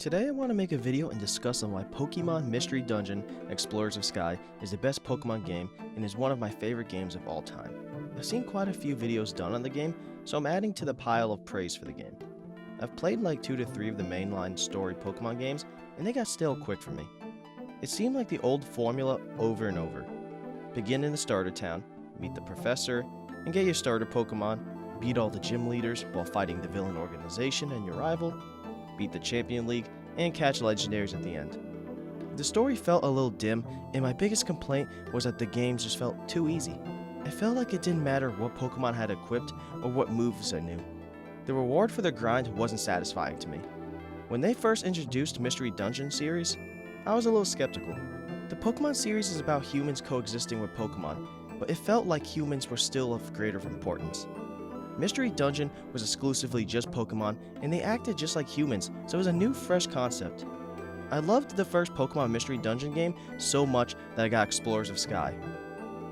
Today I want to make a video and discuss on why Pokemon Mystery Dungeon Explorers of Sky is the best Pokemon game and is one of my favorite games of all time. I've seen quite a few videos done on the game, so I'm adding to the pile of praise for the game. I've played like 2 to 3 of the mainline story Pokemon games, and they got stale quick for me. It seemed like the old formula over and over. Begin in the starter town, meet the professor, and get your starter Pokemon, beat all the gym leaders while fighting the villain organization and your rival, beat the Champion League, and catch legendaries at the end. The story felt a little dim, and my biggest complaint was that the game just felt too easy. It felt like it didn't matter what Pokemon had equipped or what moves I knew. The reward for the grind wasn't satisfying to me. When they first introduced Mystery Dungeon series, I was a little skeptical. The Pokemon series is about humans coexisting with Pokemon, but it felt like humans were still of greater importance. Mystery Dungeon was exclusively just Pokemon, and they acted just like humans, so it was a new, fresh concept. I loved the first Pokemon Mystery Dungeon game so much that I got Explorers of Sky.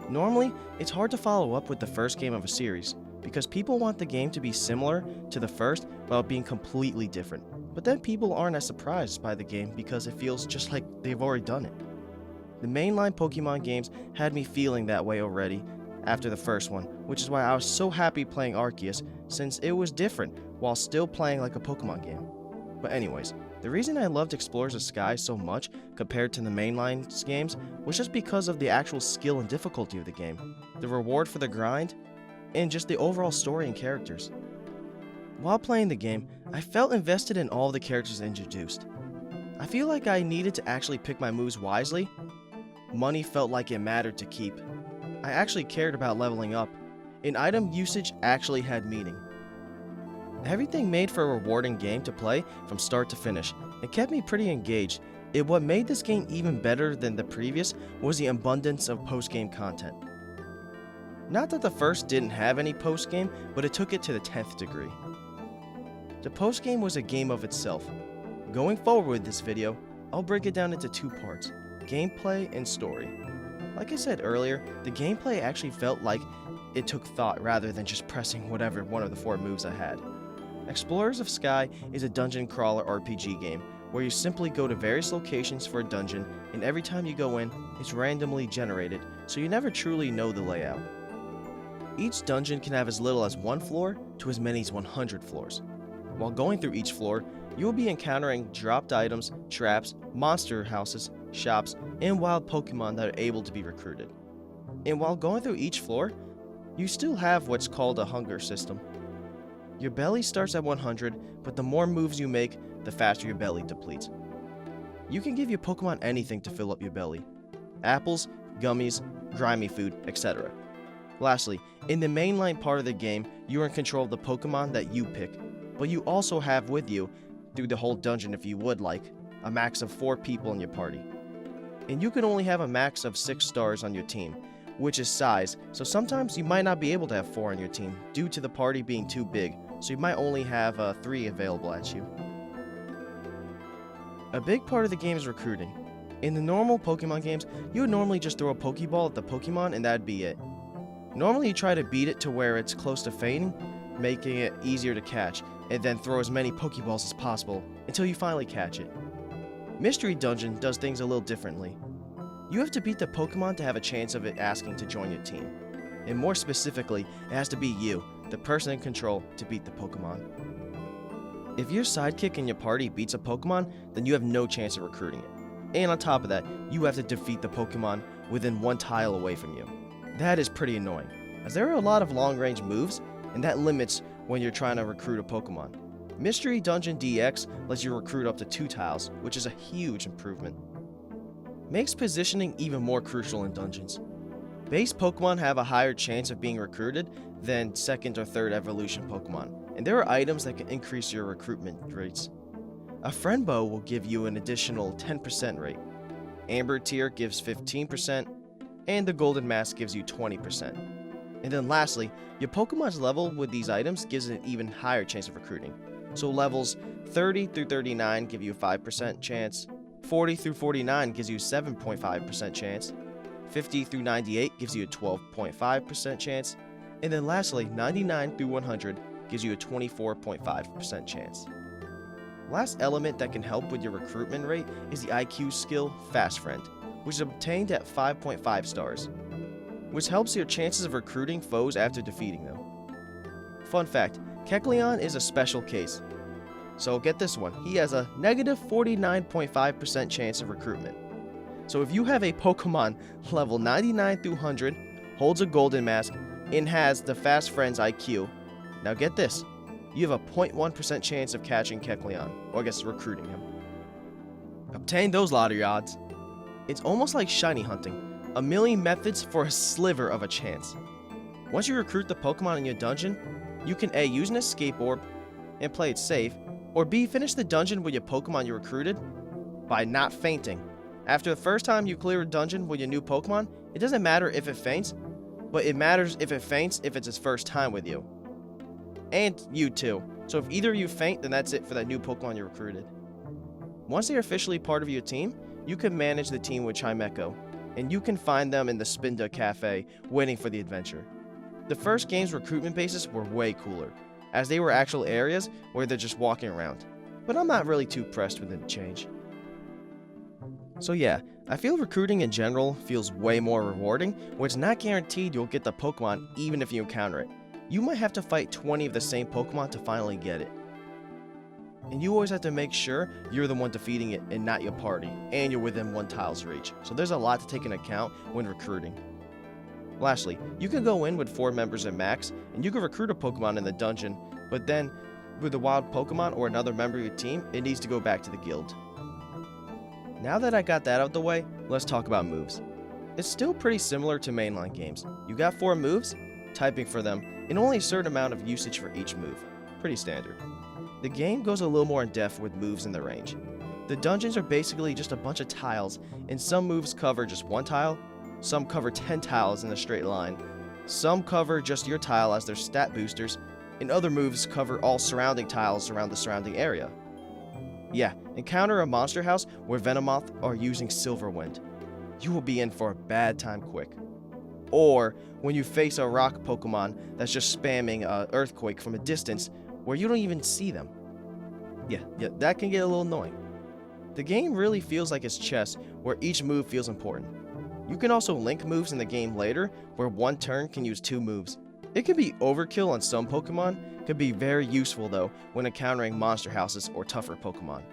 Normally, it's hard to follow up with the first game of a series, because people want the game to be similar to the first while being completely different. But then people aren't as surprised by the game because it feels just like they've already done it. The mainline Pokemon games had me feeling that way already after the first one, which is why I was so happy playing Arceus, since it was different while still playing like a Pokemon game. But anyways, the reason I loved Explorers of Sky so much compared to the mainline games was just because of the actual skill and difficulty of the game, the reward for the grind, and just the overall story and characters. While playing the game, I felt invested in all the characters introduced. I feel like I needed to actually pick my moves wisely. Money felt like it mattered to keep. I actually cared about leveling up, and item usage actually had meaning. Everything made for a rewarding game to play from start to finish. It kept me pretty engaged, and what made this game even better than the previous was the abundance of post-game content. Not that the first didn't have any post-game, but it took it to the 10th degree. The post-game was a game of itself. Going forward with this video, I'll break it down into 2 parts, gameplay and story. Like I said earlier, the gameplay actually felt like it took thought rather than just pressing whatever one of the 4 moves I had. Explorers of Sky is a dungeon crawler RPG game where you simply go to various locations for a dungeon, and every time you go in, it's randomly generated, so you never truly know the layout. Each dungeon can have as little as 1 floor to as many as 100 floors. While going through each floor, you will be encountering dropped items, traps, monster houses, shops, and wild Pokemon that are able to be recruited. And while going through each floor, you still have what's called a hunger system. Your belly starts at 100, but the more moves you make, the faster your belly depletes. You can give your Pokemon anything to fill up your belly. Apples, gummies, grimy food, etc. Lastly, in the mainline part of the game, you are in control of the Pokemon that you pick, but you also have with you, through the whole dungeon if you would like, a max of 4 people in your party. And you can only have a max of 6 stars on your team, which is size, so sometimes you might not be able to have 4 on your team due to the party being too big, so you might only have 3 available at you. A big part of the game is recruiting. In the normal Pokemon games, you would normally just throw a Pokeball at the Pokemon and that'd be it. Normally you try to beat it to where it's close to fainting, making it easier to catch, and then throw as many Pokeballs as possible until you finally catch it. Mystery Dungeon does things a little differently. You have to beat the Pokemon to have a chance of it asking to join your team. And more specifically, it has to be you, the person in control, to beat the Pokemon. If your sidekick in your party beats a Pokemon, then you have no chance of recruiting it. And on top of that, you have to defeat the Pokemon within 1 tile away from you. That is pretty annoying, as there are a lot of long-range moves, and that limits when you're trying to recruit a Pokemon. Mystery Dungeon DX lets you recruit up to 2 tiles, which is a huge improvement. Makes positioning even more crucial in dungeons. Base Pokemon have a higher chance of being recruited than 2nd or 3rd evolution Pokemon, and there are items that can increase your recruitment rates. A Friend Bow will give you an additional 10% rate, Amber Tier gives 15%, and the Golden Mask gives you 20%. And then lastly, your Pokemon's level with these items gives it an even higher chance of recruiting. So levels 30 through 39 give you a 5% chance, 40 through 49 gives you a 7.5% chance, 50 through 98 gives you a 12.5% chance, and then lastly, 99 through 100 gives you a 24.5% chance. Last element that can help with your recruitment rate is the IQ skill Fast Friend, which is obtained at 5.5 stars, which helps your chances of recruiting foes after defeating them. Fun fact, Kecleon is a special case. So get this one, he has a negative 49.5% chance of recruitment. So if you have a Pokemon level 99 through 100, holds a golden mask, and has the Fast Friend's IQ, now get this, you have a 0.1% chance of catching Kecleon, or I guess recruiting him. Obtain those lottery odds. It's almost like shiny hunting, a million methods for a sliver of a chance. Once you recruit the Pokemon in your dungeon, you can A, use an escape orb and play it safe, or B, finish the dungeon with your Pokemon you recruited by not fainting. After the first time you clear a dungeon with your new Pokemon, it doesn't matter if it faints, but it matters if it faints if it's its first time with you. And you too. So if either of you faint, then that's it for that new Pokemon you recruited. Once they're officially part of your team, you can manage the team with Chimecho, and you can find them in the Spinda Cafe waiting for the adventure. The first game's recruitment bases were way cooler, as they were actual areas where they're just walking around, but I'm not really too pressed with the change. So yeah, I feel recruiting in general feels way more rewarding, where it's not guaranteed you'll get the Pokemon even if you encounter it. You might have to fight 20 of the same Pokemon to finally get it. And you always have to make sure you're the one defeating it and not your party, and you're within one tile's reach. So there's a lot to take into account when recruiting. Lastly, you can go in with 4 members at max, and you can recruit a Pokemon in the dungeon, but then, with a wild Pokemon or another member of your team, it needs to go back to the guild. Now that I got that out of the way, let's talk about moves. It's still pretty similar to mainline games. You got 4 moves, typing for them, and only a certain amount of usage for each move. Pretty standard. The game goes a little more in depth with moves in the range. The dungeons are basically just a bunch of tiles, and some moves cover just 1 tile, some cover 10 tiles in a straight line, some cover just your tile as their stat boosters, and other moves cover all surrounding tiles around the surrounding area. Yeah, encounter a monster house where Venomoth are using Silver Wind. You will be in for a bad time quick. Or when you face a rock Pokemon that's just spamming Earthquake from a distance where you don't even see them. Yeah, that can get a little annoying. The game really feels like it's chess, where each move feels important. You can also link moves in the game later, where one turn can use 2 moves. It can be overkill on some Pokemon, could be very useful though when encountering monster houses or tougher Pokemon.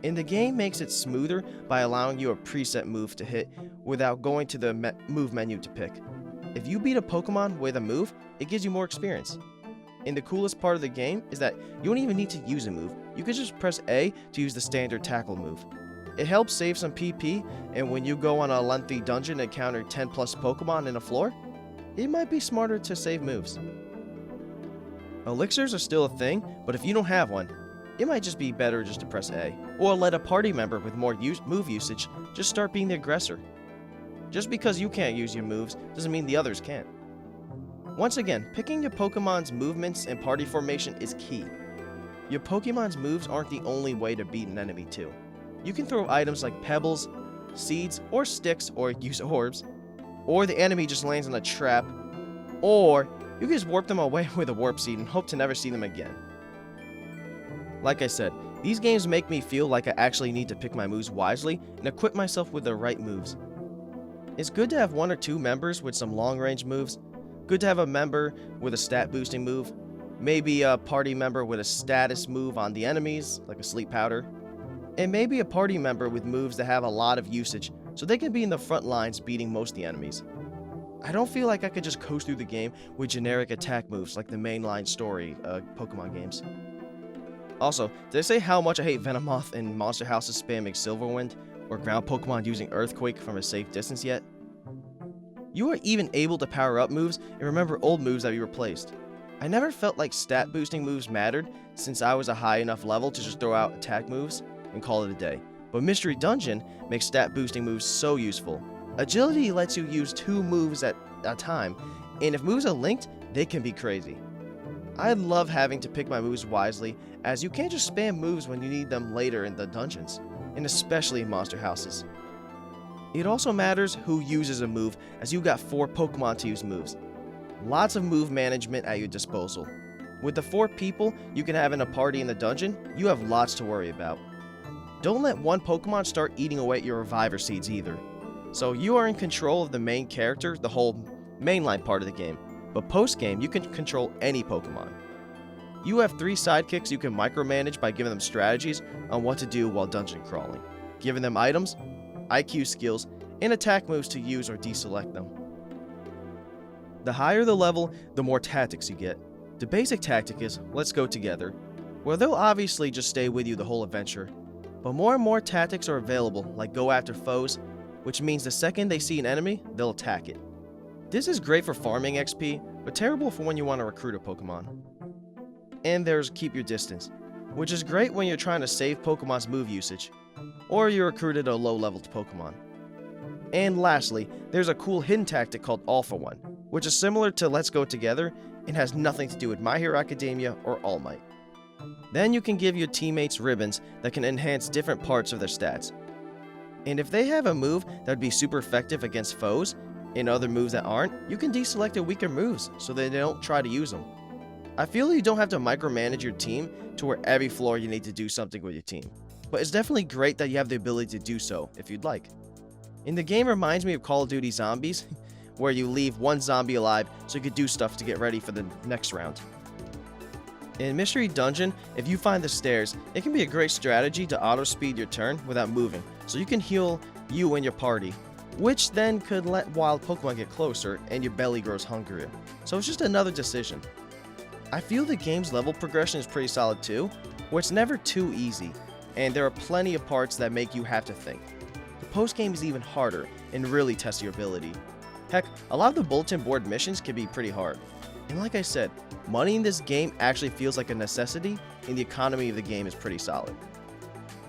And the game makes it smoother by allowing you a preset move to hit without going to the move menu to pick. If you beat a Pokemon with a move, it gives you more experience. And the coolest part of the game is that you don't even need to use a move. You can just press A to use the standard tackle move. It helps save some PP, and when you go on a lengthy dungeon and encounter 10 plus Pokemon in a floor, it might be smarter to save moves. Elixirs are still a thing, but if you don't have one, it might just be better just to press A, or let a party member with more move usage just start being the aggressor. Just because you can't use your moves doesn't mean the others can't. Once again, picking your Pokemon's movements and party formation is key. Your Pokemon's moves aren't the only way to beat an enemy too. You can throw items like pebbles, seeds, or sticks, or use orbs, or the enemy just lands in a trap, or you can just warp them away with a warp seed and hope to never see them again. Like I said, these games make me feel like I actually need to pick my moves wisely and equip myself with the right moves. It's good to have 1 or 2 members with some long range moves, good to have a member with a stat boosting move, maybe a party member with a status move on the enemies, like a sleep powder, and maybe a party member with moves that have a lot of usage so they can be in the front lines beating most of the enemies. I don't feel like I could just coast through the game with generic attack moves like the mainline story Pokemon games. Also, did I say how much I hate Venomoth and monster houses spamming Silverwind, or ground Pokemon using Earthquake from a safe distance yet? You are even able to power up moves and remember old moves that you replaced. I never felt like stat boosting moves mattered since I was a high enough level to just throw out attack moves and call it a day. But Mystery Dungeon makes stat boosting moves so useful. Agility lets you use 2 moves at a time, and if moves are linked, they can be crazy. I love having to pick my moves wisely, as you can't just spam moves when you need them later in the dungeons, and especially in monster houses. It also matters who uses a move, as you got 4 Pokemon to use moves. Lots of move management at your disposal. With the 4 people you can have in a party in the dungeon, you have lots to worry about. Don't let one Pokemon start eating away at your reviver seeds either. So you are in control of the main character the whole mainline part of the game, but post-game you can control any Pokemon. You have 3 sidekicks you can micromanage by giving them strategies on what to do while dungeon crawling, giving them items, IQ skills, and attack moves to use or deselect them. The higher the level, the more tactics you get. The basic tactic is, let's go together, where they'll obviously just stay with you the whole adventure, but more and more tactics are available, like go after foes, which means the second they see an enemy, they'll attack it. This is great for farming XP, but terrible for when you want to recruit a Pokemon. And there's keep your distance, which is great when you're trying to save Pokemon's move usage, or you recruited a low-leveled Pokemon. And lastly, there's a cool hidden tactic called All for One, which is similar to Let's Go Together and has nothing to do with My Hero Academia or All Might. Then you can give your teammates ribbons that can enhance different parts of their stats. And if they have a move that would be super effective against foes, and other moves that aren't, you can deselect their weaker moves so that they don't try to use them. I feel you don't have to micromanage your team to where every floor you need to do something with your team, but it's definitely great that you have the ability to do so if you'd like. And the game reminds me of Call of Duty Zombies, where you leave one zombie alive so you could do stuff to get ready for the next round. In Mystery Dungeon, if you find the stairs, it can be a great strategy to auto-speed your turn without moving, so you can heal you and your party, which then could let wild Pokemon get closer and your belly grows hungrier. So it's just another decision. I feel the game's level progression is pretty solid too, where it's never too easy, and there are plenty of parts that make you have to think. The post-game is even harder and really tests your ability. Heck, a lot of the bulletin board missions can be pretty hard. And like I said, money in this game actually feels like a necessity, and the economy of the game is pretty solid.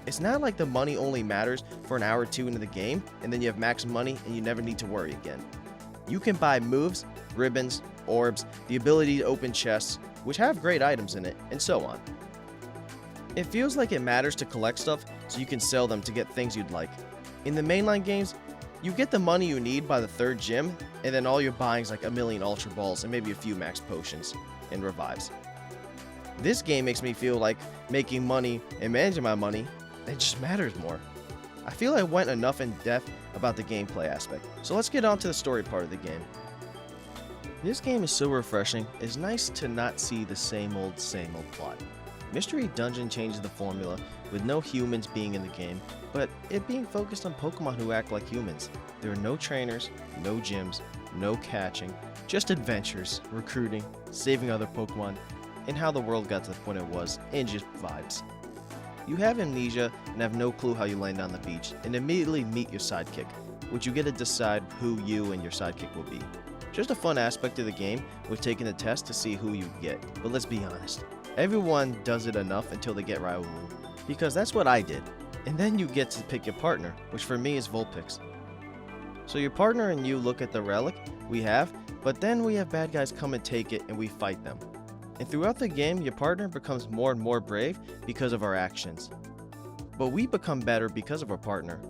It's not like the money only matters for an hour or 2 into the game, and then you have max money and you never need to worry again. You can buy moves, ribbons, orbs, the ability to open chests, which have great items in it, and so on. It feels like it matters to collect stuff so you can sell them to get things you'd like. In the mainline games, you get the money you need by the 3rd gym, and then all you're buying is like a million Ultra Balls and maybe a few max potions and revives. This game makes me feel like making money and managing my money, it just matters more. I feel I went enough in depth about the gameplay aspect, so let's get on to the story part of the game. This game is so refreshing, it's nice to not see the same old plot. Mystery Dungeon changes the formula with no humans being in the game, but it being focused on Pokemon who act like humans. There are no trainers, no gyms, no catching, just adventures, recruiting, saving other Pokemon, and how the world got to the point it was, and just vibes. You have amnesia and have no clue how you land on the beach, and immediately meet your sidekick, which you get to decide who you and your sidekick will be. Just a fun aspect of the game with taking the test to see who you get, but let's be honest, everyone does it enough until they get Raoul, because that's what I did. And then you get to pick your partner, which for me is Vulpix. So your partner and you look at the relic we have, but then we have bad guys come and take it and we fight them. And throughout the game, your partner becomes more and more brave because of our actions. But we become better because of our partner.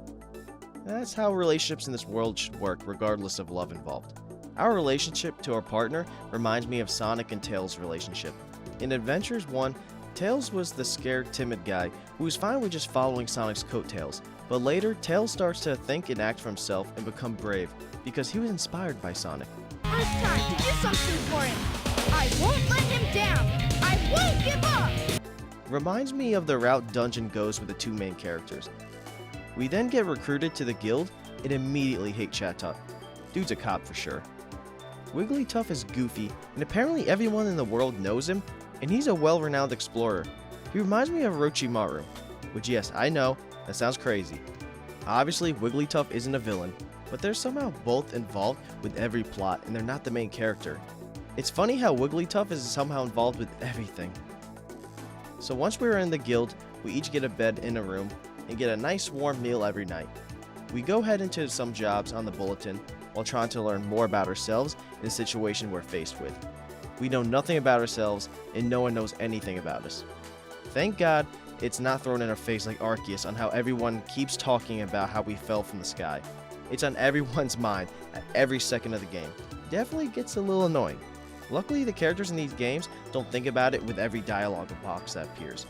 That's how relationships in this world should work, regardless of love involved. Our relationship to our partner reminds me of Sonic and Tails' relationship. In Adventures 1, Tails was the scared, timid guy who was fine with just following Sonic's coattails, but later, Tails starts to think and act for himself and become brave because he was inspired by Sonic. It's time to do something for him! I won't let him down! I won't give up! Reminds me of the route Dungeon goes with the 2 main characters. We then get recruited to the guild and immediately hate Chatot. Dude's a cop for sure. Wigglytuff is goofy, and apparently everyone in the world knows him, and he's a well-renowned explorer. He reminds me of Orochimaru, which yes, I know, that sounds crazy. Obviously, Wigglytuff isn't a villain, but they're somehow both involved with every plot, and they're not the main character. It's funny how Wigglytuff is somehow involved with everything. So once we're in the guild, we each get a bed in a room, and get a nice warm meal every night. We go head into some jobs on the bulletin, while trying to learn more about ourselves in the situation we're faced with. We know nothing about ourselves, and no one knows anything about us. Thank God it's not thrown in our face like Arceus on how everyone keeps talking about how we fell from the sky. It's on everyone's mind at every second of the game. Definitely gets a little annoying. Luckily, the characters in these games don't think about it with every dialogue box that appears,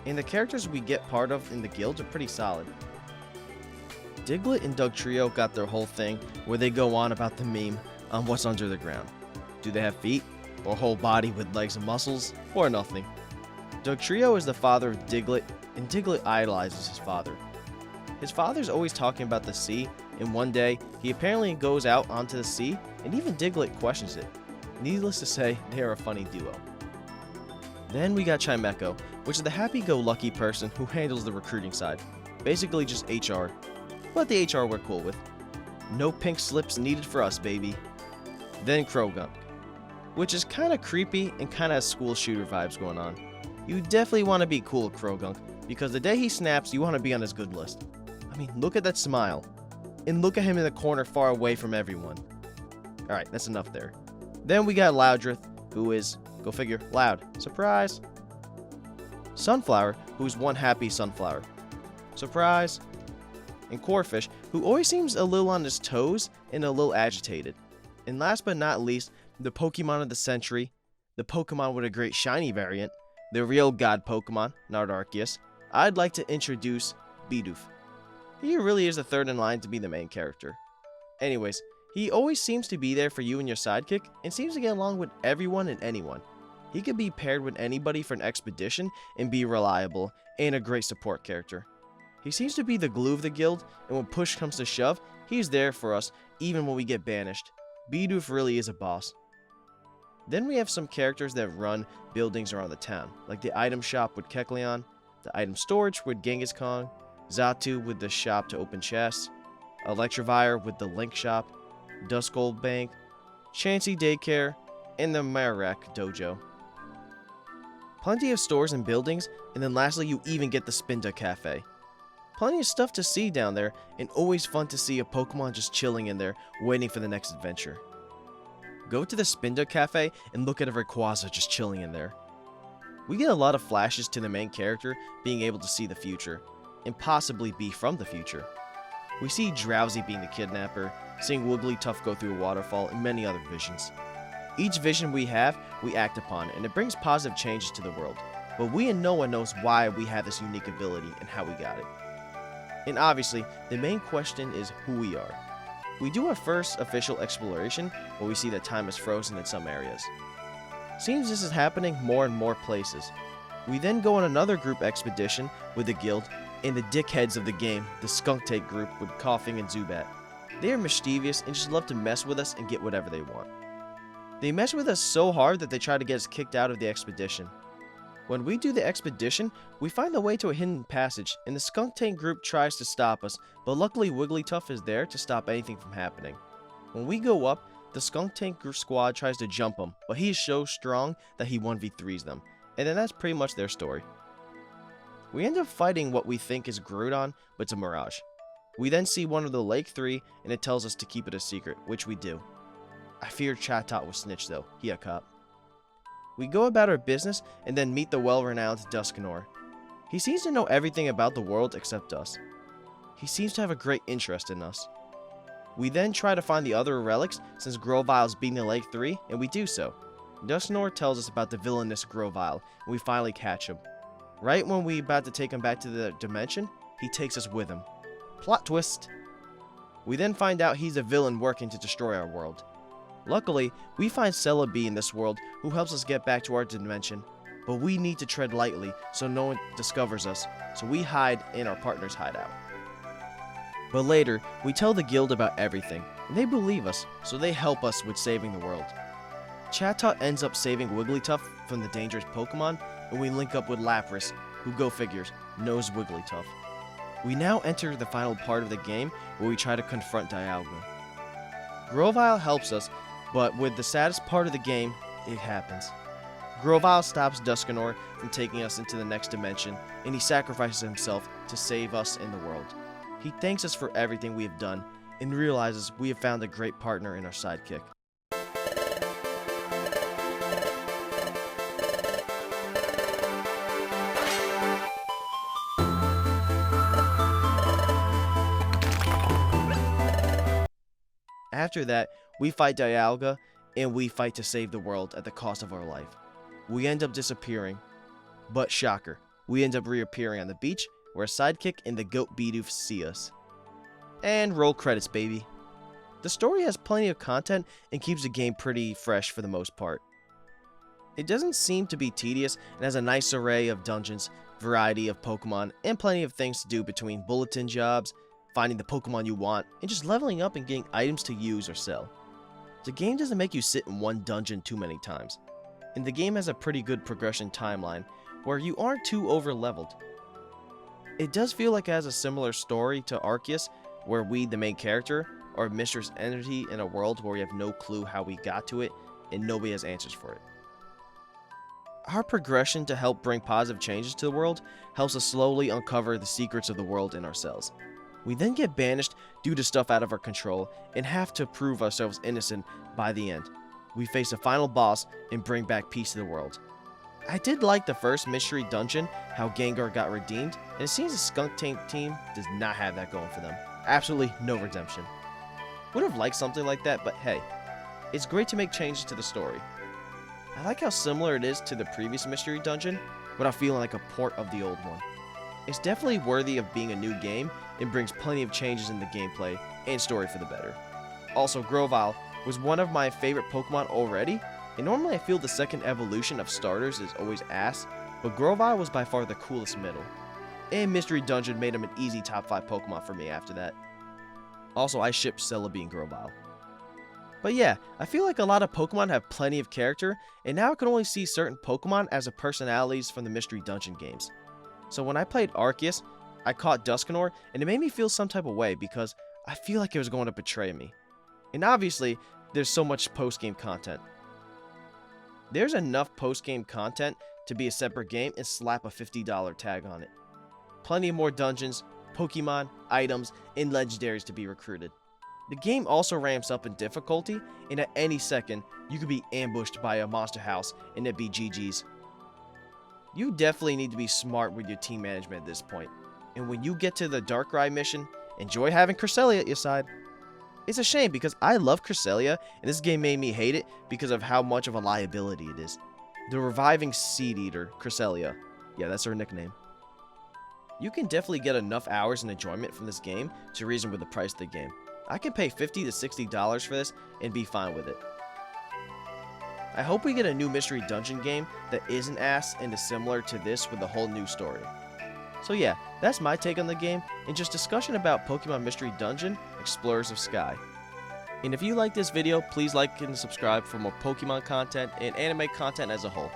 and the characters we get part of in the guilds are pretty solid. Diglett and Dugtrio got their whole thing where they go on about the meme on what's under the ground. Do they have feet, or a whole body with legs and muscles, or nothing? Dugtrio is the father of Diglett, and Diglett idolizes his father. His father's always talking about the sea, and one day, he apparently goes out onto the sea, and even Diglett questions it. Needless to say, they are a funny duo. Then we got Chimecho, which is the happy-go-lucky person who handles the recruiting side. Basically just HR. But the HR we're cool with. No pink slips needed for us, baby. Then Krogunk, which is kinda creepy and kinda has school shooter vibes going on. You definitely want to be cool with Krogunk, because the day he snaps, you want to be on his good list. I mean, look at that smile. And look at him in the corner far away from everyone. Alright, that's enough there. Then we got Loudrith, who is, go figure, loud. Surprise! Sunflower, who's one happy sunflower. Surprise! And Corfish, who always seems a little on his toes and a little agitated. And last but not least, the Pokemon of the century, the Pokemon with a great shiny variant, the real god Pokemon, Nardarkius. I'd like to introduce Bidoof. He really is the third in line to be the main character. Anyways, he always seems to be there for you and your sidekick, and seems to get along with everyone and anyone. He could be paired with anybody for an expedition and be reliable, and a great support character. He seems to be the glue of the guild, and when push comes to shove, he's there for us even when we get banished. Bidoof really is a boss. Then we have some characters that run buildings around the town, like the item shop with Kecleon, the item storage with Genghis-Khan, Xatu with the shop to open chests, Electivire with the Link shop, Duskull Bank, Chansey Daycare, and the Marek Dojo. Plenty of stores and buildings, and then lastly you even get the Spinda Cafe. Plenty of stuff to see down there, and always fun to see a Pokemon just chilling in there, waiting for the next adventure. Go to the Spinda Cafe and look at a Rayquaza just chilling in there. We get a lot of flashes to the main character being able to see the future, and possibly be from the future. We see Drowsy being the kidnapper, seeing Wigglytuff go through a waterfall, and many other visions. Each vision we have, we act upon, and it brings positive changes to the world. But we and no one knows why we have this unique ability and how we got it. And obviously, the main question is who we are. We do our first official exploration, where we see that time is frozen in some areas. Seems this is happening more and more places. We then go on another group expedition with the guild, and the dickheads of the game, the Skunktank group with Coughing and Zubat. They are mischievous and just love to mess with us and get whatever they want. They mess with us so hard that they try to get us kicked out of the expedition. When we do the expedition, we find the way to a hidden passage, and the Skunktank group tries to stop us, but luckily Wigglytuff is there to stop anything from happening. When we go up, the Skunktank squad tries to jump him, but he is so strong that he 1v3s them, and then that's pretty much their story. We end up fighting what we think is Groudon, but it's a Mirage. We then see one of the Lake 3, and it tells us to keep it a secret, which we do. I fear Chatot will snitch though, he a cop. We go about our business and then meet the well-renowned Dusknoir. He seems to know everything about the world except us. He seems to have a great interest in us. We then try to find the other relics since Grovile's being the Lake 3, and we do so. Dusknoir tells us about the villainous Grovile, and we finally catch him. Right when we're about to take him back to the dimension, he takes us with him. Plot twist! We then find out he's a villain working to destroy our world. Luckily, we find Celebi in this world who helps us get back to our dimension, but we need to tread lightly so no one discovers us, so we hide in our partner's hideout. But later, we tell the guild about everything, and they believe us, so they help us with saving the world. Chatot ends up saving Wigglytuff from the dangerous Pokemon, and we link up with Lapras, who, go figures, knows Wigglytuff. We now enter the final part of the game where we try to confront Dialga. Grovile helps us, but with the saddest part of the game, it happens. Grovile stops Dusknoir from taking us into the next dimension, and he sacrifices himself to save us and the world. He thanks us for everything we have done, and realizes we have found a great partner in our sidekick. After that, we fight Dialga, and we fight to save the world at the cost of our life. We end up disappearing, but shocker, we end up reappearing on the beach where a sidekick and the goat Bidoof see us. And roll credits, baby. The story has plenty of content and keeps the game pretty fresh for the most part. It doesn't seem to be tedious and has a nice array of dungeons, variety of Pokemon, and plenty of things to do between bulletin jobs, finding the Pokemon you want, and just leveling up and getting items to use or sell. The game doesn't make you sit in one dungeon too many times, and the game has a pretty good progression timeline where you aren't too over-leveled. It does feel like it has a similar story to Arceus, where we, the main character, are a mysterious entity in a world where we have no clue how we got to it, and nobody has answers for it. Our progression to help bring positive changes to the world helps us slowly uncover the secrets of the world and ourselves. We then get banished due to stuff out of our control and have to prove ourselves innocent by the end. We face a final boss and bring back peace to the world. I did like the first mystery dungeon, how Gengar got redeemed, and it seems the Skunk Tank team does not have that going for them. Absolutely no redemption. Would have liked something like that, but hey, it's great to make changes to the story. I like how similar it is to the previous mystery dungeon, without feeling like a port of the old one. It's definitely worthy of being a new game and brings plenty of changes in the gameplay and story for the better. Also, Grovyle was one of my favorite Pokemon already, and normally I feel the second evolution of starters is always ass, but Grovyle was by far the coolest middle. And Mystery Dungeon made him an easy top 5 Pokemon for me after that. Also, I ship Celebi and Grovyle. But yeah, I feel like a lot of Pokemon have plenty of character, and now I can only see certain Pokemon as the personalities from the Mystery Dungeon games. So when I played Arceus, I caught Dusknoir, and it made me feel some type of way because I feel like it was going to betray me. And obviously, there's so much post-game content. There's enough post-game content to be a separate game and slap a $50 tag on it. Plenty more dungeons, Pokemon, items, and legendaries to be recruited. The game also ramps up in difficulty, and at any second, you could be ambushed by a monster house and it'd be GG's. You definitely need to be smart with your team management at this point. And when you get to the Darkrai mission, enjoy having Cresselia at your side. It's a shame because I love Cresselia, and this game made me hate it because of how much of a liability it is. The reviving Seed Eater, Cresselia. Yeah, that's her nickname. You can definitely get enough hours and enjoyment from this game to reason with the price of the game. I can pay $50 to $60 for this and be fine with it. I hope we get a new Mystery Dungeon game that isn't ass and is similar to this with a whole new story. So yeah, that's my take on the game and just discussion about Pokemon Mystery Dungeon, Explorers of Sky. And if you like this video, please like and subscribe for more Pokemon content and anime content as a whole.